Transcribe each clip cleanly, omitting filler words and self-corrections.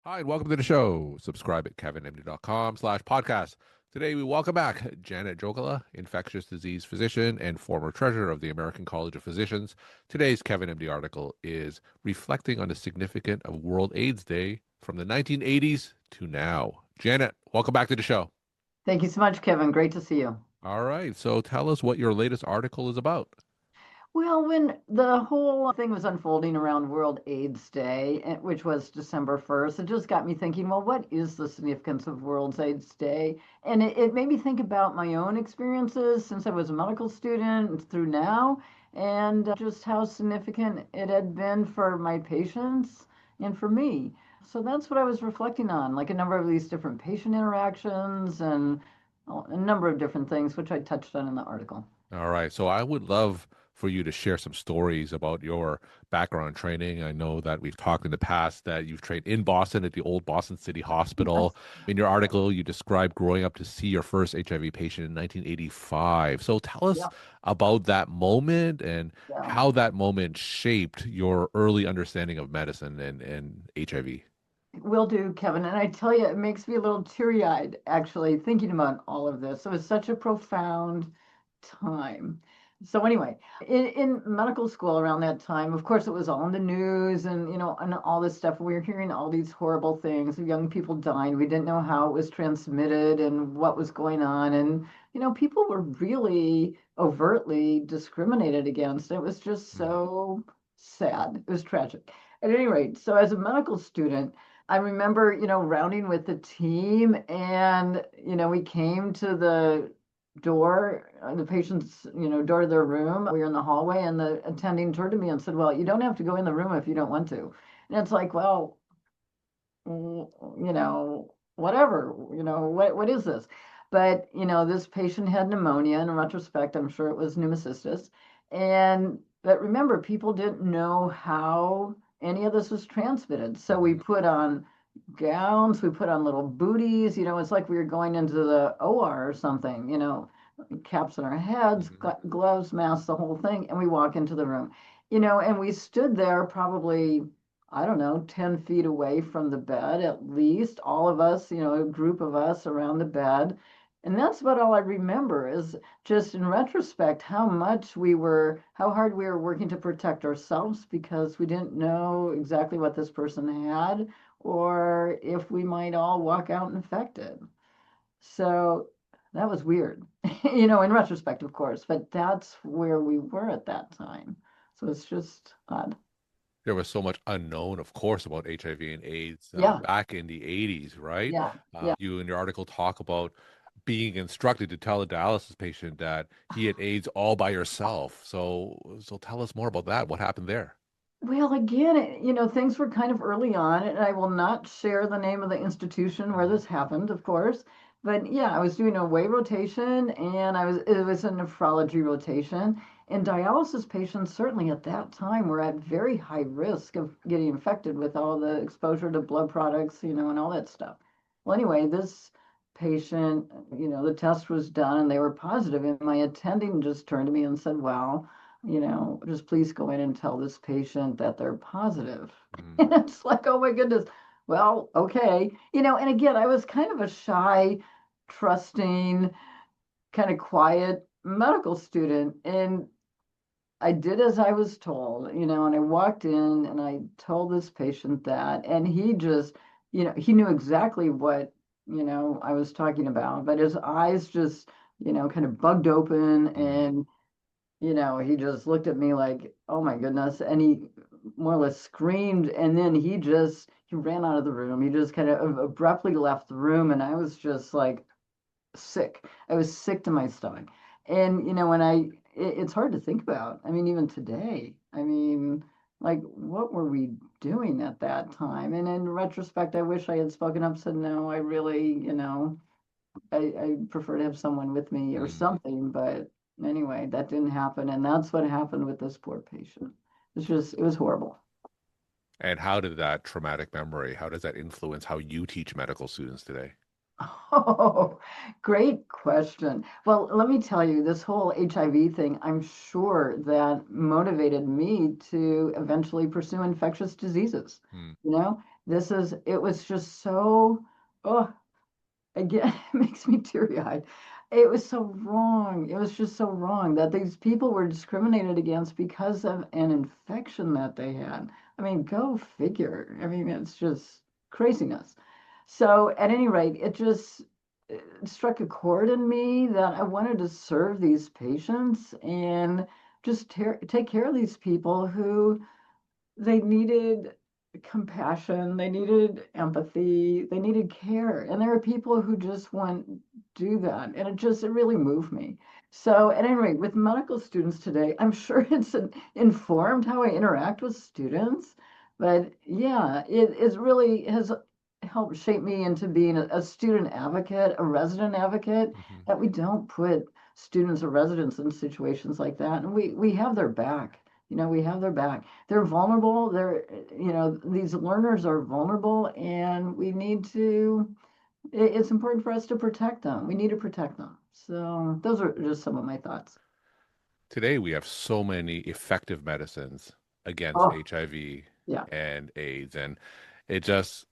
Hi, and welcome to the show. Subscribe at kevinmd.com/podcast. Today, we welcome back Janet Jokela, infectious disease physician and former treasurer of the American College of Physicians. Today's Kevin MD article is reflecting on the significance of World AIDS Day from the 1980s to now. Janet, welcome back to the show. Thank you so much, Kevin. Great to see you. All right, so tell us what your latest article is about. Well, when the whole thing was unfolding around World AIDS Day, which was December 1st, it just got me thinking, well, what is the significance of World AIDS Day? And it made me think about my own experiences since I was a medical student through now, and just how significant it had been for my patients and for me. So that's what I was reflecting on, like a number of these different patient interactions and a number of different things, which I touched on in the article. All right. So I would love for you to share some stories about your background and training. I know that we've talked in the past that you've trained in Boston at the old Boston City Hospital. Yes. In your article, you described growing up to see your first HIV patient in 1985. So tell us Yeah. about that moment and Yeah. how that moment shaped your early understanding of medicine and HIV. Will do, Kevin. And I tell you, it makes me a little teary-eyed actually thinking about all of this. It was such a profound time. So anyway, in medical school around that time, of course, it was all in the news and and all this stuff. We were hearing all these horrible things of young people dying. We didn't know how it was transmitted and what was going on. And people were really overtly discriminated against. It was just Mm. so sad. It was tragic. At any rate, so as a medical student, I remember, rounding with the team and, we came to the door, the patient's, door to their room. We were in the hallway and the attending turned to me and said, well, you don't have to go in the room if you don't want to. And it's like, well, whatever, what is this? But, this patient had pneumonia. In retrospect, I'm sure it was pneumocystis. But remember, people didn't know how any of this was transmitted. So we Mhm. put on gowns, we put on little booties, it's like we were going into the OR or something, caps on our heads, Mhm. gloves, masks, the whole thing. And we walk into the room, and we stood there probably, I don't know, 10 feet away from the bed, at least, all of us, a group of us around the bed. And that's about all I remember is just in retrospect how hard we were working to protect ourselves because we didn't know exactly what this person had or if we might all walk out infected. So that was weird, in retrospect, of course, but that's where we were at that time. So it's just odd. There was so much unknown, of course, about HIV and AIDS Yeah, back in the 80s, right? yeah, yeah. You in your article talk about being instructed to tell a dialysis patient that he had AIDS all by yourself. So tell us more about that. What happened there? Well, again, things were kind of early on, and I will not share the name of the institution where Mhm. this happened, of course. But yeah, I was doing a way rotation, and it was a nephrology rotation. And dialysis patients, certainly at that time, were at very high risk of getting infected with all the exposure to blood products, and all that stuff. Well, anyway, this patient, the test was done and they were positive, and my attending just turned to me and said, well, just please go in and tell this patient that they're positive. Mm. And it's like, oh my goodness. Well, okay. And again, I was kind of a shy, trusting, kind of quiet medical student. And I did as I was told, and I walked in and I told this patient that, and he just, he knew exactly what, I was talking about, but his eyes just, kind of bugged open Mm. and he just looked at me like, oh my goodness. And he more or less screamed. And then he ran out of the room. He just kind of abruptly left the room. And I was just like sick. I was sick to my stomach. And, it's hard to think about. I mean, even today, I mean, like, what were we doing at that time? And in retrospect, I wish I had spoken up, said, no, I really, I prefer to have someone with me or Mm. something, but anyway, that didn't happen. And that's what happened with this poor patient. It was horrible. And how did that traumatic memory, how does that influence how you teach medical students today? Oh, great question. Well, let me tell you, this whole HIV thing, I'm sure that motivated me to eventually pursue infectious diseases, Mm. you know? It was just so, oh, again, it makes me teary-eyed. It was so wrong. It was just so wrong that these people were discriminated against because of an infection that they had. I mean, go figure. I mean, it's just craziness. So, at any rate, it struck a chord in me that I wanted to serve these patients and just take care of these people who they needed compassion, they needed empathy, they needed care. And there are people who just won't do that. And it really moved me. So, at any rate, with medical students today, I'm sure it's informed how I interact with students. But yeah, it really has helped shape me into being a student advocate, a resident advocate, Hmm. that we don't put students or residents in situations like that. And we have their back. We have their back. They're vulnerable. These learners are vulnerable, and it's important for us to protect them. We need to protect them. So those are just some of my thoughts. Today, we have so many effective medicines against Oh, HIV yeah. and AIDS. And it just,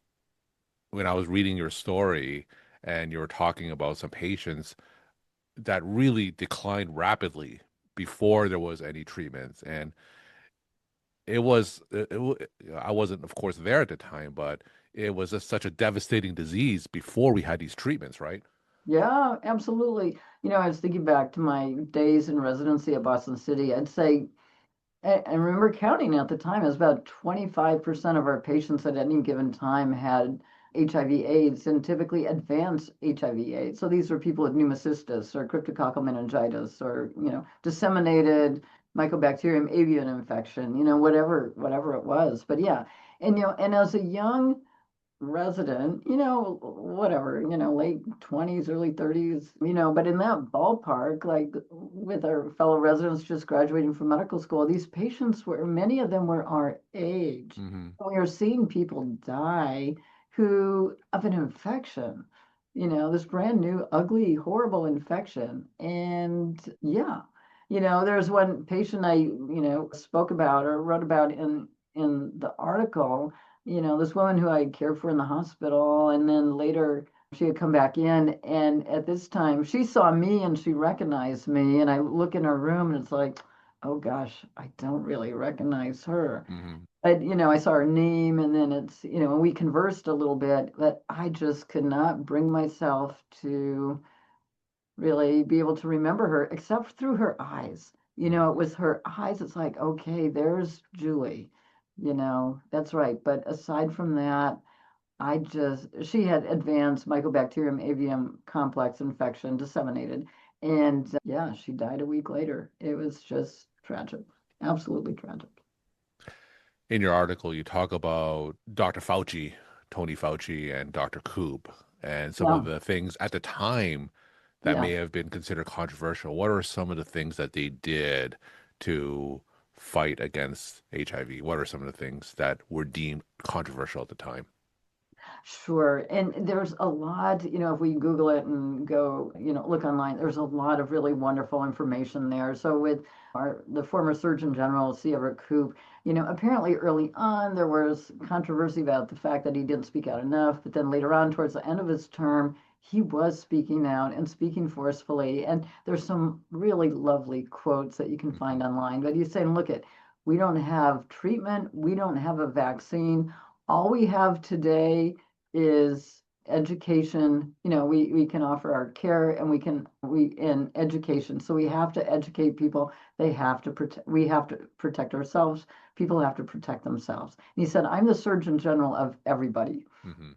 when I was reading your story and you were talking about some patients that really declined rapidly before there was any treatments. And I wasn't, of course, there at the time, but it was just such a devastating disease before we had these treatments, right? Yeah, absolutely. I was thinking back to my days in residency at Boston City. I'd say I remember counting at the time, it was about 25% of our patients at any given time had HIV/AIDS, and typically advanced HIV/AIDS. So these were people with pneumocystis or cryptococcal meningitis or, disseminated Mycobacterium avian infection, whatever it was. But yeah, and as a young resident, whatever, late 20s, early 30s, but in that ballpark, like with our fellow residents just graduating from medical school, these patients many of them were our age. Hmm. We are seeing people die who of an infection, this brand new, ugly, horrible infection. And yeah, there's one patient I, spoke about or wrote about in the article, this woman who I cared for in the hospital, and then later she had come back in, and at this time she saw me and she recognized me, and I look in her room and it's like, oh gosh, I don't really recognize her. Hmm. I saw her name, and then and we conversed a little bit, but I just could not bring myself to really be able to remember her except through her eyes. It was her eyes. It's like, okay, there's Julie. That's right. But aside from that, she had advanced Mycobacterium avium complex infection disseminated. And yeah, she died a week later. It was just tragic, absolutely tragic. In your article, you talk about Dr. Fauci, Tony Fauci, and Dr. Koop, and some of Yeah, the things at the time that yeah. may have been considered controversial. What are some of the things that they did to fight against HIV? What are some of the things that were deemed controversial at the time? Sure. And there's a lot, if we Google it and go, look online, there's a lot of really wonderful information there. So with the former Surgeon General, C. Everett Koop, apparently early on there was controversy about the fact that he didn't speak out enough, but then later on, towards the end of his term, he was speaking out and speaking forcefully. And there's some really lovely quotes that you can Hmm. find online. But he's saying, look it, we don't have treatment, we don't have a vaccine. All we have today is education. We can offer our care, and we in education. So we have to educate people. We have to protect ourselves. People have to protect themselves. And he said, I'm the Surgeon General of everybody. Hmm.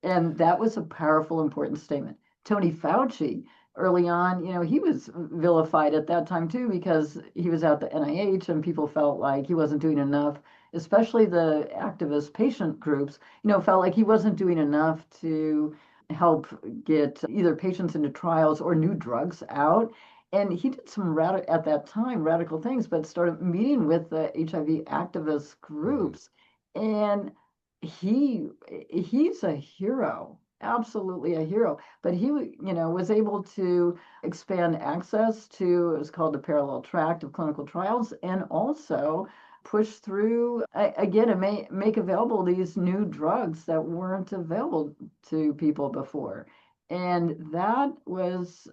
And that was a powerful, important statement. Tony Fauci, early on, he was vilified at that time too, because he was at the NIH and people felt like he wasn't doing enough, especially the activist patient groups, felt like he wasn't doing enough to help get either patients into trials or new drugs out. And he did at that time, radical things, but started meeting with the HIV activist Hmm. groups. And he he's a hero, absolutely a hero. But he was able to expand access to, it was called the parallel track of clinical trials, and also push through again and make available these new drugs that weren't available to people before. And that was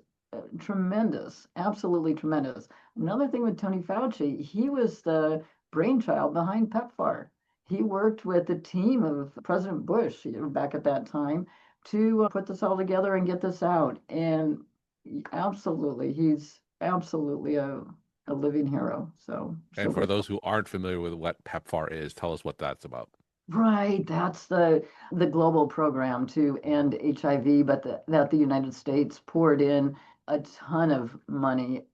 tremendous, absolutely tremendous. Another thing with Tony Fauci, he was the brainchild behind PEPFAR. He worked with the team of President Bush back at that time to put this all together and get this out. And absolutely, he's absolutely a living hero. So, And so for grateful. those who aren't familiar with what PEPFAR is, tell us what that's about. Right, that's the global program to end HIV, but that the United States poured in a ton of money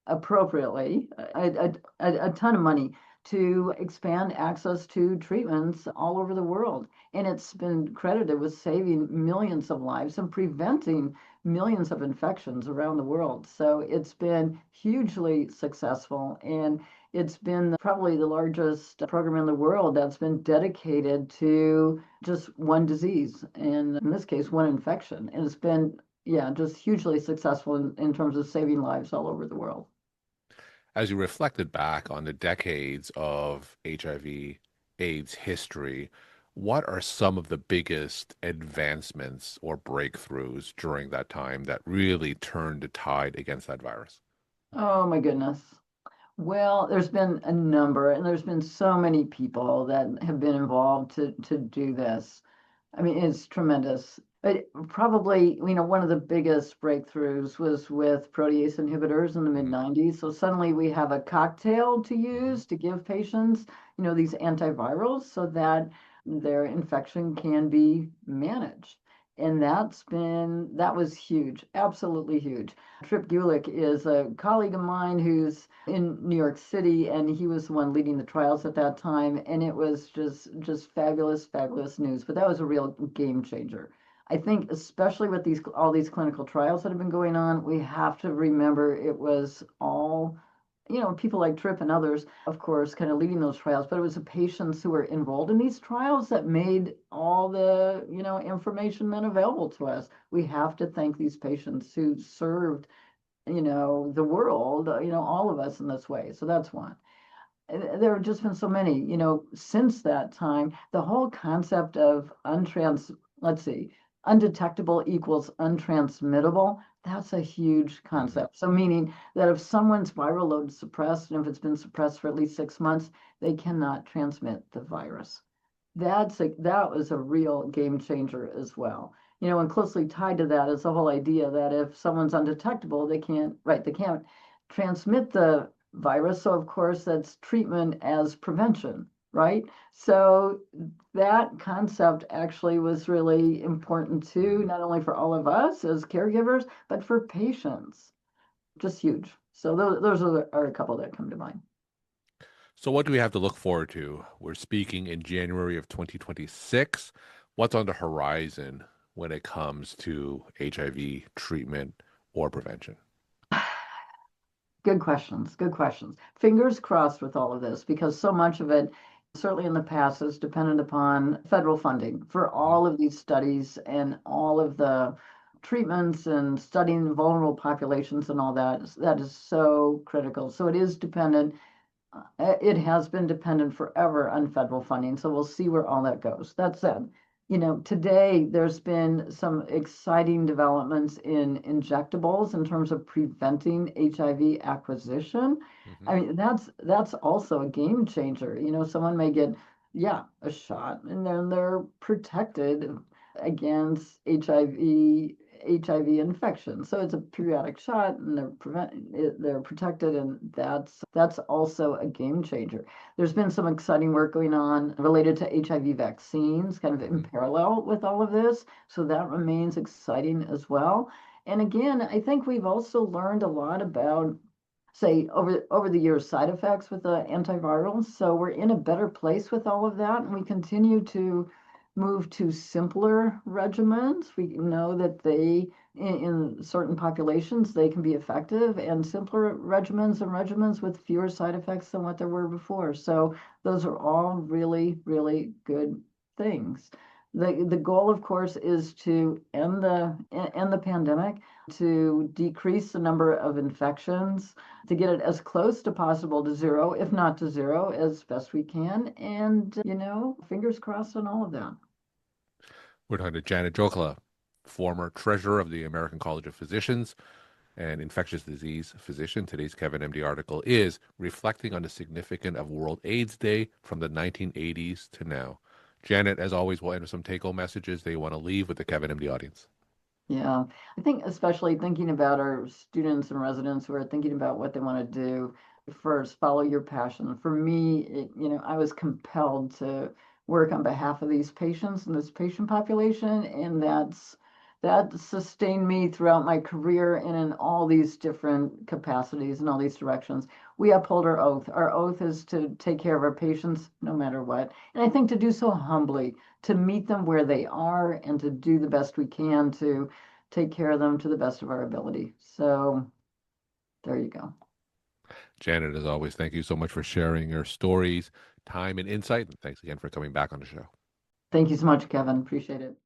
appropriately, a ton of money to expand access to treatments all over the world. And it's been credited with saving millions of lives and preventing millions of infections around the world. So it's been hugely successful. And it's been probably the largest program in the world that's been dedicated to just one disease, and in this case, one infection. And it's been, yeah, just hugely successful in terms of saving lives all over the world. As you reflected back on the decades of HIV AIDS history, what are some of the biggest advancements or breakthroughs during that time that really turned the tide against that virus? Oh my goodness. Well, there's been a number, and there's been so many people that have been involved to do this. I mean, it's tremendous. But probably, one of the biggest breakthroughs was with protease inhibitors in the mid Hmm. 90s. So suddenly we have a cocktail to Hmm. use to give patients, these antivirals so that their infection can be managed. And that was huge, absolutely huge. Trip Gulick is a colleague of mine who's in New York City, and he was the one leading the trials at that time, and it was just fabulous, fabulous news. But that was a real game changer. I think, especially with all these clinical trials that have been going on, we have to remember it was all, people like Tripp and others, of course, kind of leading those trials, but it was the patients who were enrolled in these trials that made all the, information then available to us. We have to thank these patients who served, the world, all of us in this way. So that's one. There have just been so many, since that time. The whole concept of let's see, undetectable equals untransmittable. That's a huge Hmm. concept. So meaning that if someone's viral load is suppressed, and if it's been suppressed for at least 6 months, they cannot transmit the virus. That was a real game changer as well. And closely tied to that is the whole idea that if someone's undetectable, they can't transmit the virus. So of course that's treatment as prevention, right? So that concept actually was really important too, Hmm. not only for all of us as caregivers, but for patients. Just huge. So those are a couple that come to mind. So, what do we have to look forward to? We're speaking in January of 2026. What's on the horizon when it comes to HIV treatment or prevention? Good questions. Good questions. Fingers crossed with all of this, because so much of it, certainly in the past, is dependent upon federal funding for Hmm. all of these studies and all of the treatments and studying vulnerable populations and all that. That is so critical. So it is dependent. It has been dependent forever on federal funding, so we'll see where all that goes. That said, today there's been some exciting developments in injectables in terms of preventing HIV acquisition. Hmm. I mean, that's also a game changer. Someone may get, yeah, a shot, and then they're protected against HIV infection. So it's a periodic shot, and they're protected, and that's also a game changer. There's been some exciting work going on related to HIV vaccines, kind of in Hmm. parallel with all of this. So that remains exciting as well. And again, I think we've also learned a lot about, say, over the years, side effects with the antivirals. So we're in a better place with all of that, and we continue to move to simpler regimens. We know that in certain populations, they can be effective, and simpler regimens with fewer side effects than what there were before. So those are all really, really good things. The goal, of course, is to end the pandemic, to decrease the number of infections, to get it as close to possible to zero, if not to zero, as best we can. And, fingers crossed on all of that. We're talking to Janet Jokela, former treasurer of the American College of Physicians and infectious disease physician. Today's Kevin MD article is reflecting on the significance of World AIDS Day from the 1980s to now. Janet, as always, will end with some take-home messages that you want to leave with the Kevin MD audience. Yeah, I think especially thinking about our students and residents who are thinking about what they want to do. First, follow your passion. For me, I was compelled to work on behalf of these patients and this patient population, and that sustained me throughout my career and in all these different capacities and all these directions. We uphold our oath. Our oath is to take care of our patients no matter what, and I think to do so humbly, to meet them where they are, and to do the best we can to take care of them to the best of our ability. So there you go. Janet, as always, thank you so much for sharing your stories, time, and insight. And thanks again for coming back on the show. Thank you so much, Kevin. Appreciate it.